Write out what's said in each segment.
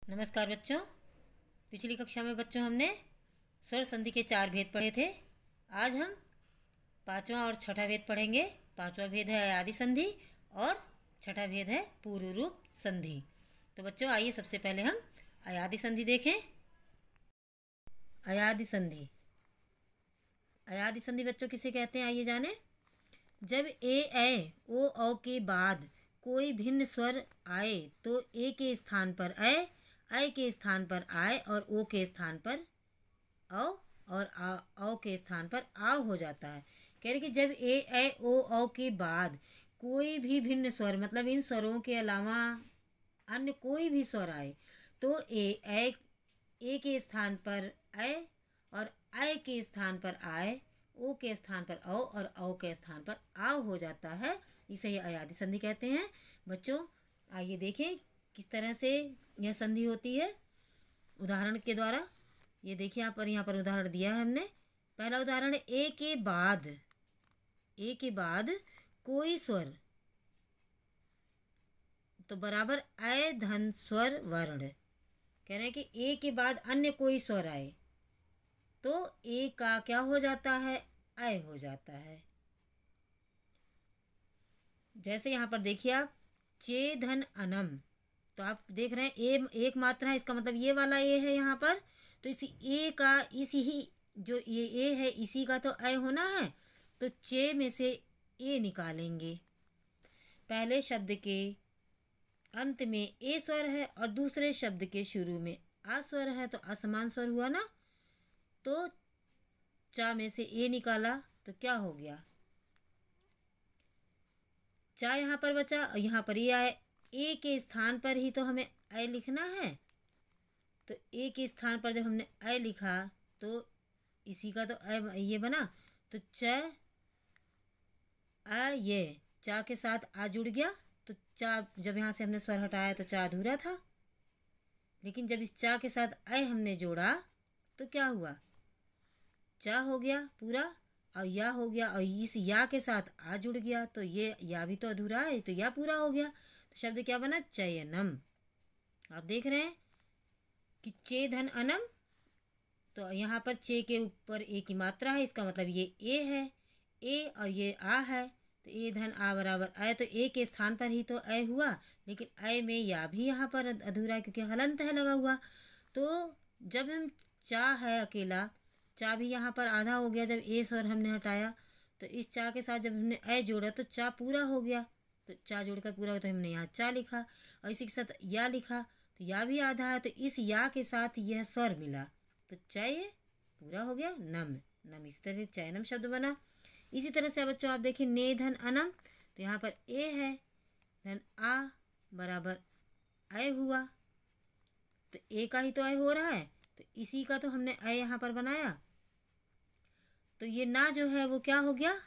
नमस्कार बच्चों। पिछली कक्षा में बच्चों हमने स्वर संधि के 4 भेद पढ़े थे। आज हम पांचवा और छठा भेद पढ़ेंगे। पांचवा भेद है अयादि संधि और छठा भेद है पूर्व रूप संधि। तो बच्चों आइए सबसे पहले हम अयादि संधि देखें। अयादि संधि, अयादि संधि बच्चों किसे कहते हैं आइए जाने। जब ए ओ औ के बाद कोई भिन्न स्वर आए तो ए के स्थान पर ऐ के स्थान पर आय और ओ के स्थान पर औ और औ के स्थान पर आव हो जाता है। कह रहे कि जब ए ओ औ के बाद कोई भी भिन्न स्वर मतलब इन स्वरों के अलावा अन्य कोई भी स्वर आए तो ए के स्थान पर ऐ और ऐ के स्थान पर आय, ओ के स्थान पर औ और औ के स्थान पर आव हो जाता है। इसे ये अयादि संधि कहते हैं। बच्चों आइए देखें किस तरह से यह संधि होती है उदाहरण के द्वारा। ये देखिए यहाँ पर उदाहरण दिया है हमने। पहला उदाहरण ए के बाद कोई स्वर तो बराबर ऐ धन स्वर वर्ण। कह रहे हैं कि ए के बाद अन्य कोई स्वर आए तो ए का क्या हो जाता है, ऐ हो जाता है। जैसे यहाँ पर देखिए आप चे धन अनम, तो आप देख रहे हैं ए एक मात्रा है, इसका मतलब ये वाला ए है यहाँ पर। तो इसी ए का इसी ही जो ये ए है इसी का तो ऐ होना है। तो चे में से ए निकालेंगे। पहले शब्द के अंत में ए स्वर है और दूसरे शब्द के शुरू में आ स्वर है, तो असमान स्वर हुआ ना। तो चा में से ए निकाला तो क्या हो गया, चा यहाँ पर बचा और यहाँ पर ये आए। ए के स्थान पर ही तो हमें ऐ लिखना है। तो ए के स्थान पर जब हमने ऐ लिखा तो इसी का तो ऐ ये बना। तो च आ ये चा के साथ आ जुड़ गया। तो चा जब यहाँ से हमने स्वर हटाया तो चा अधूरा था, लेकिन जब इस चा के साथ ऐ हमने जोड़ा तो क्या हुआ, चा हो गया पूरा और या हो गया और इस या के साथ आ जुड़ गया। तो ये या भी तो अधूरा है, तो या पूरा हो गया। तो शब्द क्या बना, चयनम। आप देख रहे हैं कि चे धन अनम, तो यहाँ पर चे के ऊपर ए की मात्रा है, इसका मतलब ये ए है, ए और ये आ है। तो ए धन आ बराबर ऐ, तो ए के स्थान पर ही तो ऐ हुआ, लेकिन ऐ में या भी यहाँ पर अधूरा है क्योंकि हलंत है लगा हुआ। तो जब हम चा है अकेला, चा भी यहाँ पर आधा हो गया जब ए स्वर हमने हटाया। तो इस चा के साथ जब हमने ऐ जोड़ा तो चा पूरा हो गया। तो चा जोड़कर पूरा हो तो हमने यहाँ चा लिखा और इसी के साथ या लिखा। तो या भी आधा है, तो इस या के साथ यह स्वर मिला तो चय पूरा हो गया नम। नम इस तरह चयनम शब्द बना। इसी तरह से बच्चों आप देखिए ने धन अनम, तो यहाँ पर ए है, धन आ बराबर ऐ हुआ। तो ए का ही तो ऐ हो रहा है, तो इसी का तो हमने ऐ यहाँ पर बनाया। तो ये ना जो है वो क्या हो गया,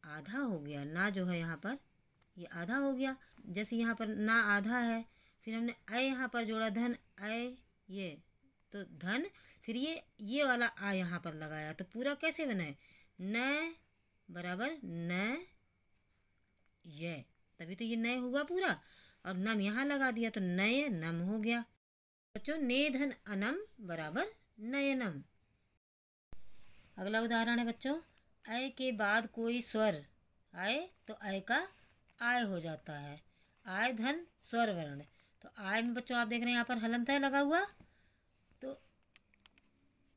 आधा हो गया। ना जो है यहाँ पर ये आधा हो गया। जैसे यहाँ पर ना आधा है, फिर हमने ऐ यहाँ पर जोड़ा धन ऐ ये, तो धन फिर ये वाला आ यहाँ पर लगाया तो पूरा कैसे बनाए, न बराबर न ये, तभी तो ये नय हुआ पूरा। और नम यहाँ लगा दिया तो नय नम हो गया। बच्चों ने धन अनम बराबर नयनम। अगला उदाहरण है बच्चों, ऐ के बाद कोई स्वर आए तो ऐ का आय हो जाता है। आय धन स्वर वर्ण, तो आय में बच्चों आप देख रहे हैं यहाँ पर हलंत है लगा हुआ। तो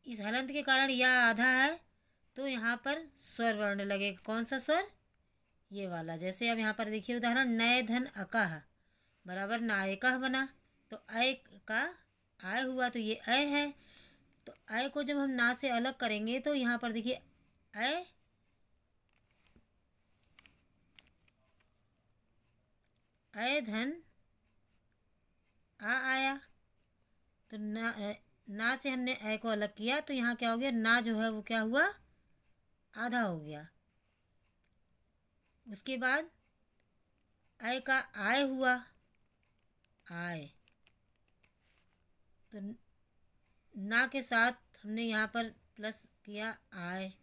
इस हलंत के कारण या आधा है, तो यहाँ पर स्वर वर्ण लगेगा। कौन सा स्वर, ये वाला। जैसे अब यहाँ पर देखिए उदाहरण नय धन अकह बराबर नायकह बना। तो ऐ का आय हुआ तो ये ऐ है। तो ऐ को जब हम ना से अलग करेंगे तो यहाँ पर देखिए ऐ धन आ आया। तो ना से हमने ऐ को अलग किया तो यहाँ क्या हो गया, ना जो है वो क्या हुआ, आधा हो गया। उसके बाद ऐ का आय हुआ, आय। तो ना के साथ हमने यहाँ पर प्लस किया आय,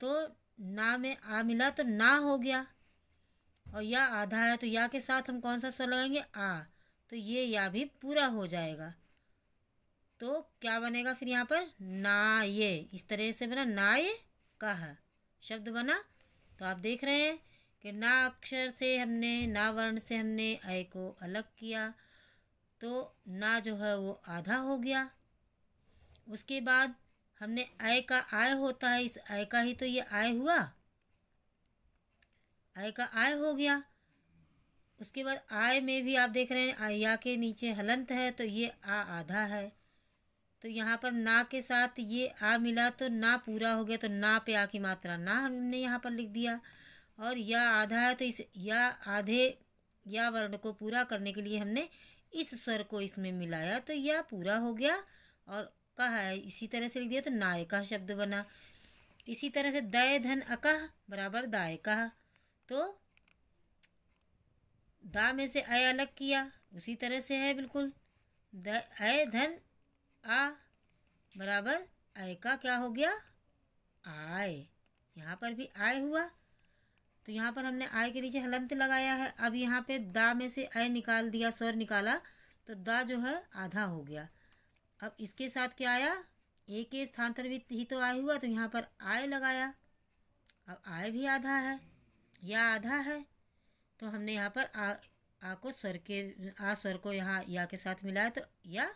तो ना में आ मिला तो ना हो गया। और या आधा है तो या के साथ हम कौन सा स्वर लगाएंगे, आ। तो ये या भी पूरा हो जाएगा। तो क्या बनेगा फिर यहाँ पर? ना ये, इस तरह से बना ना ये कह शब्द बना। तो आप देख रहे हैं कि ना अक्षर से हमने, ना वर्ण से हमने अय को अलग किया, तो ना जो है वो आधा हो गया। उसके बाद हमने अय का आय होता है, इस अय का ही तो ये आय हुआ, अय का आय हो गया। उसके बाद आय में भी आप देख रहे हैं या के नीचे हलंत है, तो ये आ आधा है। तो यहाँ पर ना के साथ ये आ मिला तो ना पूरा हो गया, तो ना पे आ की मात्रा ना हमने यहाँ पर लिख दिया। और या आधा है तो इस या आधे या वर्ण को पूरा करने के लिए हमने इस स्वर को इसमें मिलाया, तो यह पूरा हो गया। और कहा है इसी तरह से लिख दिया, तो नाय का शब्द बना। इसी तरह से दय धन अकह बराबर दाय कहा, तो दा में से अय अलग किया, उसी तरह से है बिल्कुल। अय धन आ बराबर अय का क्या हो गया? आय। यहाँ पर भी आय हुआ, तो यहाँ पर हमने आय के नीचे हलंत लगाया है। अब यहाँ पे दा में से अय निकाल दिया, स्वर निकाला, तो दा जो है आधा हो गया। अब इसके साथ क्या आया? ए के स्थान पर भी ही तो आय हुआ, तो यहाँ पर आय लगाया। अब आय भी आधा है, या आधा है, तो हमने यहाँ पर आ को स्वर के आ स्वर को यहाँ या के साथ मिलाया, तो या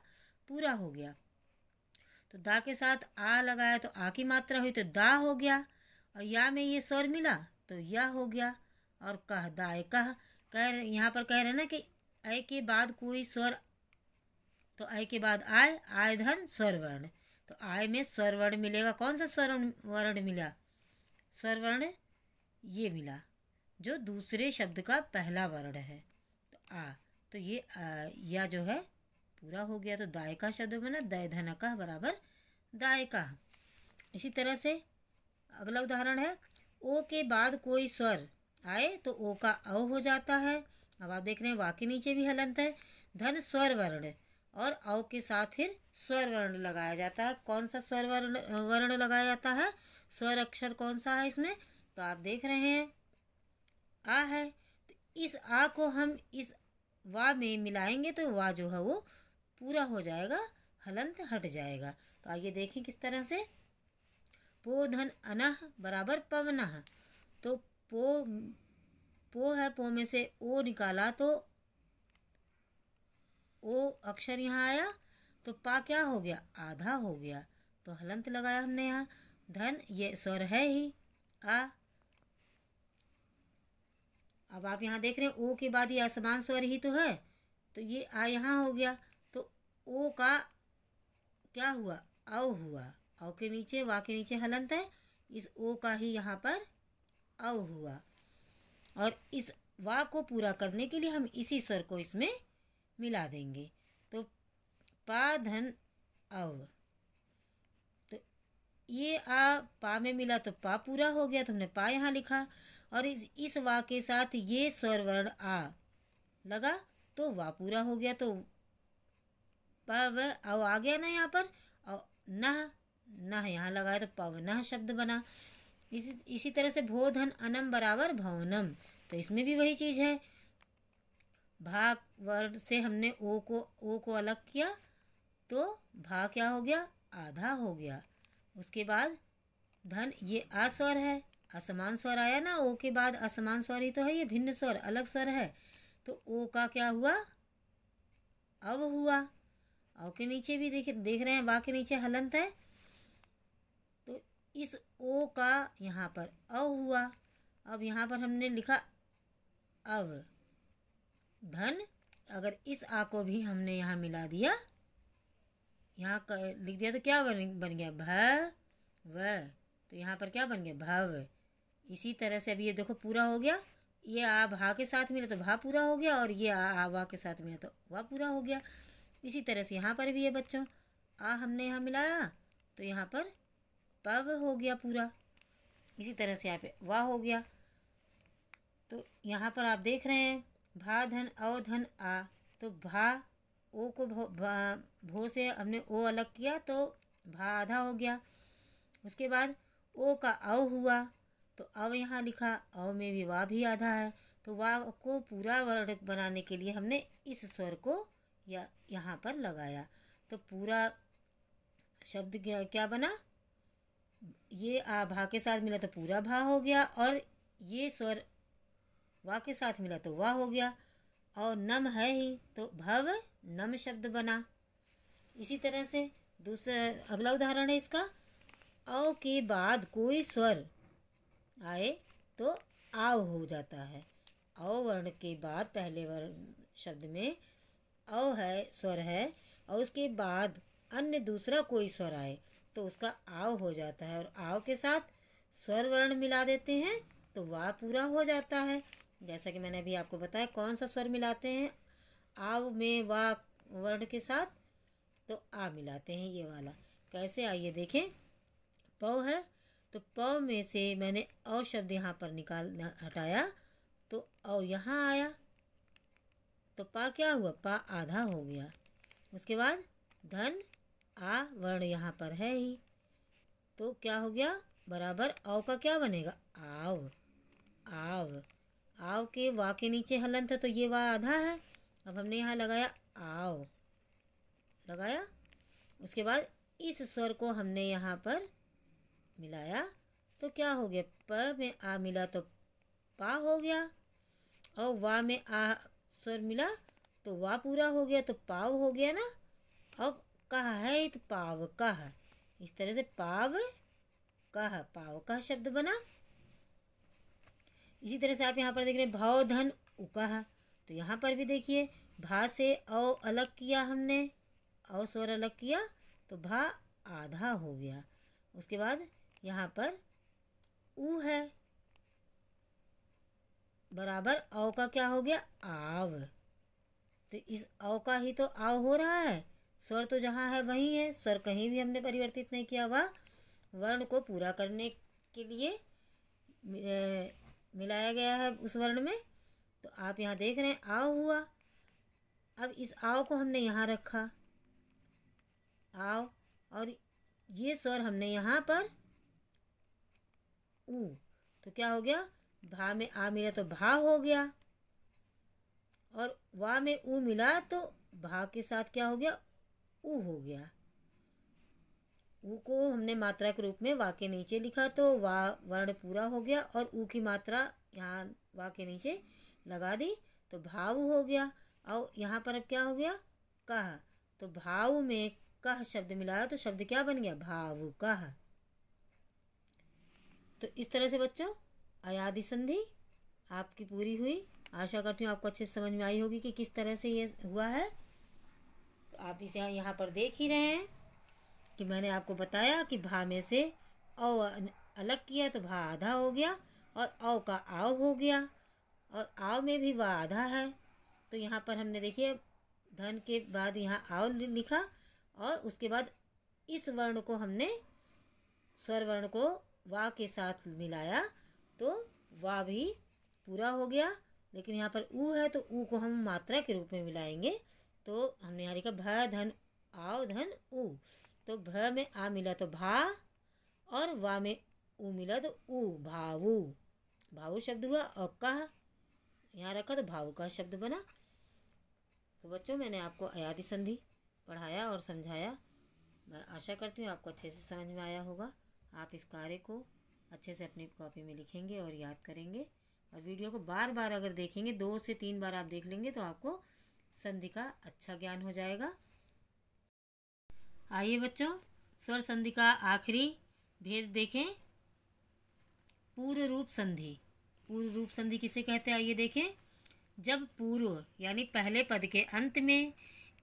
पूरा हो गया। तो दा के साथ आ लगाया तो आ की मात्रा हुई, तो दा हो गया। और या में ये स्वर मिला तो या हो गया। और कह दाय कह यहाँ पर कह रहे ना कि अय के बाद कोई स्वर, तो अय के बाद आय, आय धन स्वर वर्ण, तो आय में स्वर वर्ण मिलेगा। कौन सा स्वर वर्ण मिला? स्वर वर्ण ये मिला जो दूसरे शब्द का पहला वर्ण है, तो आ, तो ये या जो है पूरा हो गया। तो दाय का शब्द बना, दय धन का बराबर दाय का। इसी तरह से अगला उदाहरण है, ओ के बाद कोई स्वर आए तो ओ का औ हो जाता है। अब आप देख रहे हैं वा के नीचे भी हलंत है, धन स्वर वर्ण, और औ के साथ फिर स्वर वर्ण लगाया जाता है। कौन सा स्वर वर्ण लगाया जाता है? स्वर अक्षर कौन सा है इसमें? तो आप देख रहे हैं आ है, तो इस आ को हम इस वा में मिलाएंगे तो वा जो है वो पूरा हो जाएगा, हलंत हट जाएगा। तो आइए देखें किस तरह से। पो धन अनह बराबर पवनह, तो पो है, पो में से ओ निकाला तो ओ अक्षर यहाँ आया, तो पा क्या हो गया? आधा हो गया, तो हलंत लगाया हमने यहाँ। धन ये स्वर है ही आ। अब आप यहाँ देख रहे हैं ओ के बाद ये असमान स्वर ही तो है, तो ये आ यहाँ हो गया, तो ओ का क्या हुआ? औ हुआ। औ के नीचे वा के नीचे हलंत है, इस ओ का ही यहाँ पर औ हुआ। और इस वा को पूरा करने के लिए हम इसी स्वर को इसमें मिला देंगे, तो पा धन औ, तो ये आ पा में मिला तो पा पूरा हो गया, तो हमने पा यहाँ लिखा। और इस वा के साथ ये स्वर वर्ण आ लगा तो वा पूरा हो गया, तो पव औ आ गया ना यहाँ पर। और नह यहाँ लगाया तो पवनह शब्द बना। इसी तरह से भो धन अनम बराबर भवनम, तो इसमें भी वही चीज़ है। भा वर्ण से हमने ओ को अलग किया, तो भा क्या हो गया? आधा हो गया। उसके बाद धन ये आ स्वर है, असमान स्वर आया ना, ओ के बाद असमान स्वर ही तो है, ये भिन्न स्वर अलग स्वर है, तो ओ का क्या हुआ? अव हुआ। औ के नीचे भी देख रहे हैं वा के नीचे हलंत है, तो इस ओ का यहाँ पर अ हुआ। अब यहाँ पर हमने लिखा अव धन, अगर इस आ को भी हमने यहाँ मिला दिया, यहाँ लिख दिया, तो क्या बन गया? व, तो यहाँ पर क्या बन गया? भव। इसी तरह से अभी ये देखो पूरा हो गया, ये आ भा के साथ मिला तो भा पूरा हो गया, और ये आ वा के साथ मिला तो वा पूरा हो गया। इसी तरह से यहाँ पर भी है बच्चों, आ हमने यहाँ मिलाया तो यहाँ पर पव हो गया पूरा। इसी तरह से यहाँ पे वाह हो गया। तो यहाँ पर आप देख रहे हैं भा धन औ धन आ, तो भा ओ को भो से हमने ओ अलग किया तो भा आधा हो गया। उसके बाद ओ का औ हुआ, तो अव यहाँ लिखा, औ में भी वाह भी आधा है, तो वा को पूरा वर्ण बनाने के लिए हमने इस स्वर को या यहाँ पर लगाया, तो पूरा शब्द क्या बना, ये आ भा के साथ मिला तो पूरा भा हो गया, और ये स्वर वा के साथ मिला तो वाह हो गया, और नम है ही तो भव नम शब्द बना। इसी तरह से दूसरा अगला उदाहरण है इसका, औ के बाद कोई स्वर आए तो आव हो जाता है। औ वर्ण के बाद पहले वर्ण शब्द में औ है, स्वर है, और उसके बाद अन्य दूसरा कोई स्वर आए तो उसका आव हो जाता है, और आव के साथ स्वर वर्ण मिला देते हैं तो वाह पूरा हो जाता है। जैसा कि मैंने अभी आपको बताया कौन सा स्वर मिलाते हैं आव में वाह वर्ण के साथ, तो आ मिलाते हैं ये वाला। कैसे, आइए देखें। पौ है तो पौ में से मैंने औ शब्द यहाँ पर हटाया तो औ यहाँ आया, तो पा क्या हुआ, पा आधा हो गया। उसके बाद धन आ वर्ण यहाँ पर है ही, तो क्या हो गया, बराबर औ का क्या बनेगा, आव। आव आव के वा के नीचे हलंत है तो ये वा आधा है, अब हमने यहाँ लगाया आव, लगाया। उसके बाद इस स्वर को हमने यहाँ पर मिलाया तो क्या हो गया, प में आ मिला तो पा हो गया, और वा में आ स्वर मिला तो वा पूरा हो गया तो पाव हो गया ना। अब कह है तो पाव कह, इस तरह से पाव कह, पाव कह शब्द बना। इसी तरह से आप यहाँ पर देख रहे हैं भाव धन उकह, तो यहाँ पर भी देखिए भा से औ अलग किया हमने, औ स्वर अलग किया तो भा आधा हो गया। उसके बाद यहाँ पर ऊ है, बराबर औ का क्या हो गया, आव। तो इस औ का ही तो आव हो रहा है, स्वर तो जहाँ है वहीं है, स्वर कहीं भी हमने परिवर्तित नहीं किया। वह वर्ण को पूरा करने के लिए मिलाया गया है उस वर्ण में। तो आप यहाँ देख रहे हैं आव हुआ। अब इस आव को हमने यहाँ रखा, आव, और ये स्वर हमने यहाँ पर ऊ, तो क्या हो गया, भा में आ मिला तो भा हो गया, और वा में ऊ मिला तो भा के साथ क्या हो गया, ऊ हो गया। ऊ को हमने मात्रा के रूप में वा के नीचे लिखा तो वा वर्ण पूरा हो गया, और ऊ की मात्रा यहाँ वा के नीचे लगा दी तो भाव हो गया। और यहाँ पर अब क्या हो गया, कह, तो भाव में कह शब्द मिलाया तो शब्द क्या बन गया, भाव कह। तो इस तरह से बच्चों अयादि संधि आपकी पूरी हुई। आशा करती हूँ आपको अच्छे से समझ में आई होगी कि किस तरह से ये हुआ है। तो आप इसे यहाँ पर देख ही रहे हैं कि मैंने आपको बताया कि भा में से औ अलग किया तो भा आधा हो गया, और औ का आव हो गया, और आव में भी वह आधा है। तो यहाँ पर हमने देखिए धन के बाद यहाँ आव लिखा, और उसके बाद इस वर्ण को हमने स्वर वर्ण को वा के साथ मिलाया तो वा भी पूरा हो गया। लेकिन यहाँ पर ऊ है तो ऊ को हम मात्रा के रूप में मिलाएंगे, तो हमने यहाँ लिखा भ धन आव धन ऊ, तो भ में आ मिला तो भा, और वा में ऊ मिला तो ऊ, भावु, भावु शब्द हुआ। और कह यहाँ रखा तो भावु का शब्द बना। तो बच्चों मैंने आपको अयादि संधि पढ़ाया और समझाया। मैं आशा करती हूँ आपको अच्छे से समझ में आया होगा। आप इस कार्य को अच्छे से अपनी कॉपी में लिखेंगे और याद करेंगे, और वीडियो को बार बार अगर देखेंगे, 2 से 3 बार आप देख लेंगे तो आपको संधि का अच्छा ज्ञान हो जाएगा। आइए बच्चों स्वर संधि का आखिरी भेद देखें, पूर्व रूप संधि। पूर्व रूप संधि किसे कहते हैं आइए देखें। जब पूर्व यानी पहले पद के अंत में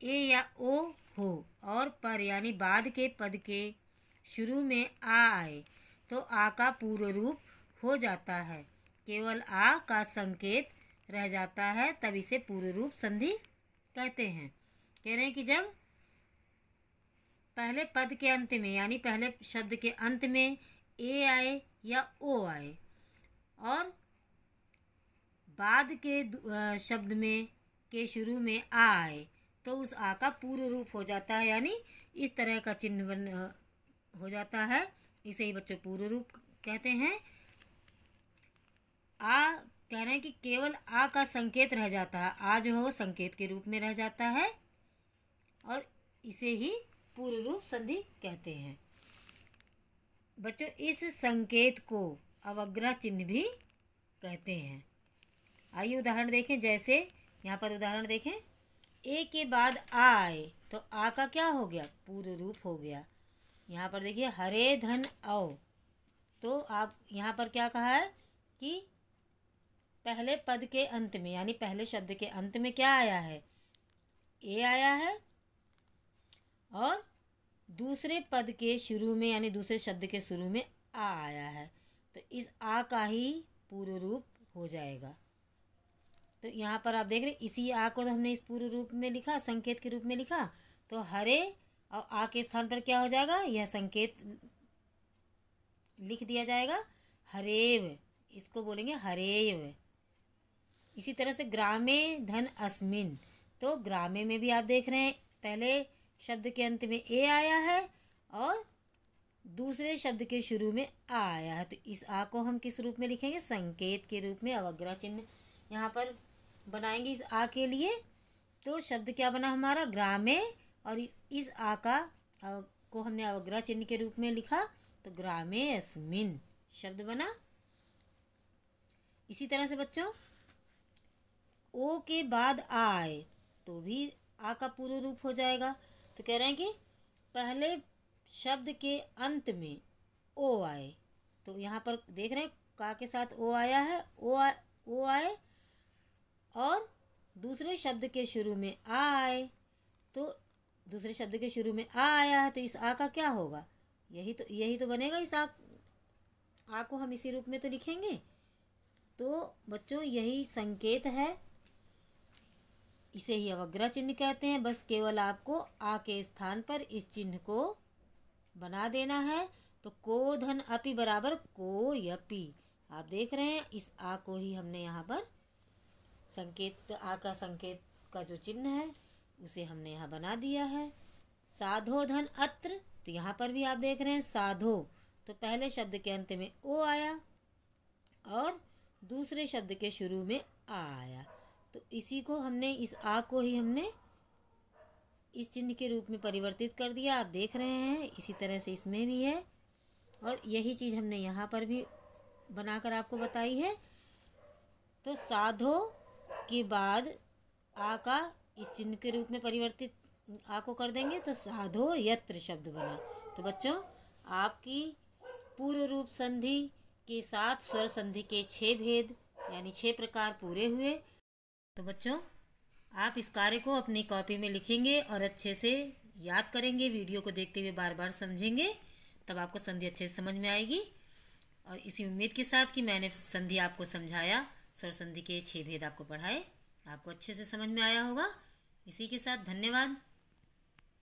ए या ओ हो और पर यानी बाद के पद के शुरू में आ आए तो आ का पूर्व रूप हो जाता है, केवल आ का संकेत रह जाता है, तब इसे पूर्व रूप संधि कहते हैं। कह रहे हैं कि जब पहले पद के अंत में यानी पहले शब्द के अंत में ए आए या ओ आए और बाद के शब्द में के शुरू में आ आए तो उस आ का पूर्व रूप हो जाता है, यानी इस तरह का चिन्ह बन हो जाता है। इसे ही बच्चों पूर्व रूप कहते हैं। आ कह रहे हैं कि केवल आ का संकेत रह जाता है, आ जो हो संकेत के रूप में रह जाता है और इसे ही पूर्व रूप संधि कहते हैं। बच्चों इस संकेत को अवग्रह चिन्ह भी कहते हैं। आइए उदाहरण देखें। जैसे यहाँ पर उदाहरण देखें, ए के बाद आ आए तो आ का क्या हो गया, पूर्व रूप हो गया। यहाँ पर देखिए हरे धन औ, तो आप यहाँ पर क्या कहा है कि पहले पद के अंत में यानी पहले शब्द के अंत में क्या आया है, ए आया है, और दूसरे पद के शुरू में यानी दूसरे शब्द के शुरू में आ आया है, तो इस आ का ही पूर्व रूप हो जाएगा। तो यहाँ पर आप देख रहे इसी आ को तो हमने इस पूर्व रूप में लिखा, संकेत के रूप में लिखा, तो हरे और आ के स्थान पर क्या हो जाएगा, यह संकेत लिख दिया जाएगा हरेव, इसको बोलेंगे हरेव। इसी तरह से ग्रामे धन अस्मिन, तो ग्रामे में भी आप देख रहे हैं पहले शब्द के अंत में ए आया है और दूसरे शब्द के शुरू में आ आया है, तो इस आ को हम किस रूप में लिखेंगे, संकेत के रूप में अवग्रह चिन्ह यहाँ पर बनाएंगे इस आ के लिए। तो शब्द क्या बना हमारा, ग्रामे, और इस आ का को हमने अवग्रह चिन्ह के रूप में लिखा, तो ग्रामे अस्मिन शब्द बना। इसी तरह से बच्चों ओ के बाद आ आए तो भी आ का पूर्व रूप हो जाएगा। तो कह रहे हैं कि पहले शब्द के अंत में ओ आए, तो यहाँ पर देख रहे हैं का के साथ ओ आया है, ओ आए, और दूसरे शब्द के शुरू में आ आए, तो दूसरे शब्द के शुरू में आ आया है, तो इस आ का क्या होगा, यही तो बनेगा। इस आ को हम इसी रूप में तो लिखेंगे। तो बच्चों यही संकेत है, इसे ही अवग्रह चिन्ह कहते हैं। बस केवल आपको आ के स्थान पर इस चिन्ह को बना देना है। तो को धन अपि बराबर को यपि, आप देख रहे हैं इस आ को ही हमने यहाँ पर संकेत, आ का संकेत का जो चिन्ह है उसे हमने यहाँ बना दिया है। साधो धन अत्र, तो यहाँ पर भी आप देख रहे हैं साधो, तो पहले शब्द के अंत में ओ आया और दूसरे शब्द के शुरू में आ आया, तो इसी को हमने, इस आ को ही हमने इस चिन्ह के रूप में परिवर्तित कर दिया। आप देख रहे हैं इसी तरह से इसमें भी है, और यही चीज़ हमने यहाँ पर भी बनाकर आपको बताई है। तो साधो के बाद आ का इस चिन्ह के रूप में परिवर्तित आ को कर देंगे, तो साधो यत्र शब्द बना। तो बच्चों आपकी पूर्व रूप संधि के साथ स्वर संधि के 6 भेद यानी 6 प्रकार पूरे हुए। तो बच्चों आप इस कार्य को अपनी कॉपी में लिखेंगे और अच्छे से याद करेंगे, वीडियो को देखते हुए बार बार समझेंगे, तब आपको संधि अच्छे से समझ में आएगी। और इसी उम्मीद के साथ कि मैंने संधि आपको समझाया, स्वर संधि के 6 भेद आपको पढ़ाए, आपको अच्छे से समझ में आया होगा। इसी के साथ धन्यवाद।